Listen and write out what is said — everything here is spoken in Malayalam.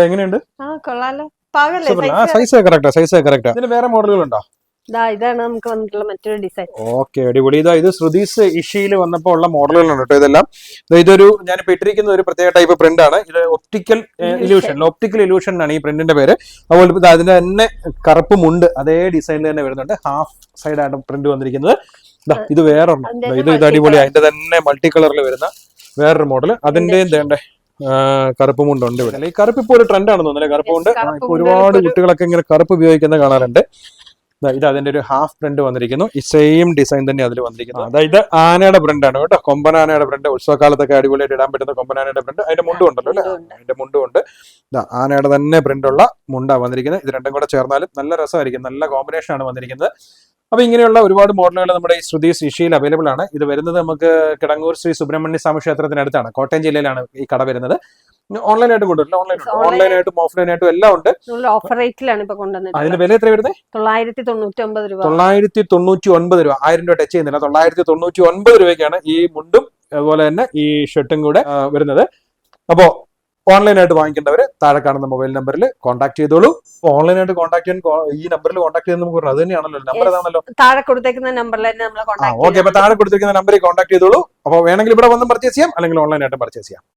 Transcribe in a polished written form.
എങ്ങനെയുണ്ട്? Size correct. ഇതിന് വേറെ മോഡലുകളുണ്ടോ? ഇതാണ് നമുക്ക് വന്നിട്ടുള്ള മറ്റൊരു ഡിസൈൻ. ഓക്കെ, അടിപൊളി. ഇത് ശ്രുതീസ് ഇഷിയിൽ വന്നപ്പോൾ ഉള്ള മോഡലുകളാണ് കേട്ടോ ഇതെല്ലാം. ഇതൊരു ഞാനിപ്പോ ഇട്ടിരിക്കുന്ന ഒരു പ്രത്യേക ടൈപ്പ് പ്രിന്റ് ആണ്. ഇത് ഒപ്റ്റിക്കൽ ഇലൂഷൻ എന്നാണ് ഈ പ്രിന്റിന്റെ പേര്. അതുപോലെ അതിന്റെ തന്നെ കറുപ്പ് മുണ്ട് അതേ ഡിസൈനിൽ തന്നെ വരുന്നുണ്ട്. ഹാഫ് സൈഡ് ആയിട്ട് പ്രിന്റ് വന്നിരിക്കുന്നത്. ഇത് വേറൊരെണ്ണം. ഇത് അടിപൊളി. അതിന്റെ തന്നെ മൾട്ടി കളറിൽ വരുന്ന വേറൊരു മോഡൽ. അതിന്റെയും വേണ്ടേ കറുപ്പ് മുണ്ടുണ്ട് ഇവിടെ. ഈ കറുപ്പ് ഇപ്പോൾ ഒരു ട്രെൻഡ് ആണെന്ന് തോന്നുന്നില്ലേ? കറുപ്പ് കൊണ്ട് ഒരുപാട് കുട്ടികളൊക്കെ ഇങ്ങനെ കറുപ്പ് ഉപയോഗിക്കുന്ന കാണാറുണ്ട്. ഇത് അതിന്റെ ഒരു ഹാഫ് പ്രിന്റ് വന്നിരിക്കുന്നു. ഈ സെയിം ഡിസൈൻ തന്നെ അതിൽ വന്നിരിക്കുന്നു. അതായത് ആനയുടെ പ്രിന്റ് ആണ് കേട്ടോ. കൊമ്പനാനയുടെ പ്രിന്റ്. ഉത്സവകാലത്തൊക്കെ അടിപൊളിയായിട്ട് ഇടാൻ പറ്റുന്ന കൊമ്പനാനയുടെ പ്രിന്റ്. അതിന്റെ മുണ്ടും ഉണ്ടല്ലോ അല്ലെ? അതിന്റെ മുണ്ടും ഉണ്ട്. ആനയുടെ തന്നെ പ്രിന്റ് ഉള്ള മുണ്ടാണ് വന്നിരിക്കുന്നത്. ഇത് രണ്ടും കൂടെ ചേർന്നാലും നല്ല രസമായിരിക്കും. നല്ല കോമ്പിനേഷൻ ആണ് വന്നിരിക്കുന്നത്. അപ്പൊ ഇങ്ങനെയുള്ള ഒരുപാട് മോഡലുകൾ നമ്മുടെ ഈ ശ്രുതീസ് ഇഷിയിൽ അവൈലബിൾ ആണ്. ഇത് വരുന്നത് നമുക്ക് കിടങ്ങൂർ ശ്രീ സുബ്രഹ്മണ്യ സ്വാമി ക്ഷേത്രത്തിനടുത്താണ്. കോട്ടയം ജില്ലയിലാണ് ഈ കട വരുന്നത്. ഓൺലൈനായിട്ട് കൊണ്ടുവരില്ല. ഓൺലൈനായിട്ടും ഓഫ്ലൈനായിട്ടും എല്ലാം ഉണ്ട്. ഓഫർ റേറ്റിലാണ് ഇപ്പൊ കൊണ്ടുവന്നത്. അതിന്റെ വില എത്ര വരുന്നത്? 999 രൂപ. 999 രൂപ. 1000 രൂപ ടച്ച് ചെയ്യുന്നില്ല. 999 രൂപയ്ക്കാണ് ഈ മുണ്ടും അതുപോലെ തന്നെ ഈ ഷർട്ടും കൂടെ വരുന്നത്. അപ്പോ ഓൺലൈനായിട്ട് വാങ്ങിക്കേണ്ടവര് താഴെ കാണുന്ന മൊബൈൽ നമ്പറിൽ കോൺടാക്ട് ചെയ്തോളൂ. ഓൺലൈനായിട്ട് കോൺടാക്ട് ചെയ്യാൻ ഈ നമ്പറിൽ കോൺടാക്ട് ചെയ്യാൻ നമുക്ക് പറഞ്ഞു. അത് തന്നെയാണല്ലോ നമ്പർ. അതാണല്ലോ താഴെ കൊടുത്തേക്കുന്ന നമ്പറിൽ തന്നെ നമ്മൾ കോൺടാക്ട് ഓക്കെ. അപ്പൊ താഴെ കൊടുത്തിരിക്കുന്ന നമ്പറിൽ കോൺടാക്ട് ചെയ്തോളൂ. അപ്പോൾ വേണമെങ്കിൽ ഇവിടെ വന്ന് പർച്ചേസ് ചെയ്യാം, അല്ലെങ്കിൽ ഓൺലൈനായിട്ട് പർച്ചേസ് ചെയ്യാം.